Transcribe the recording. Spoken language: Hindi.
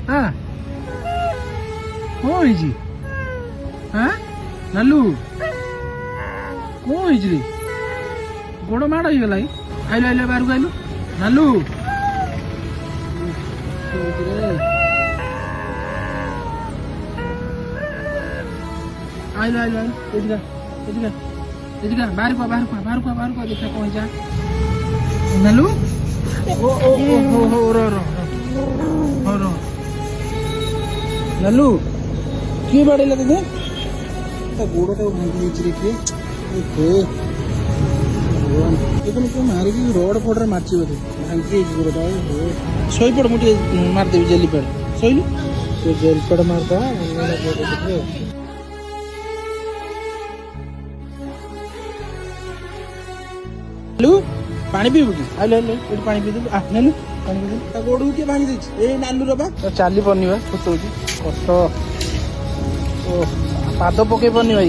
हाँ कौन है जी हाँ नालू कौन है जी गोड़ माड़ हो गला आइलो आइलो बाहर को आइलो नालू आइलो आइलो आइलो एदिका बाहर को देखा कौन जा नालू ओ रो नालू किए बाड़े लगे थे गोड़टा भांगी देखिए देखो क्यों मारे कि रोड फोड़ मार्ची बोधे भांगी गोड़टा शोपड़ मुझे मारदेवी जेली पेड़ शोलु जेल पेड़ मारता नालू पानी पीबू कि आइलो आइलो पानी पीदेबू नालू पानी पीदेबू गोड़ किए भांगी देछि ए नालू रा बा चाली पनी बा छोट होची कष्ट ओ पाद पके पनी भाई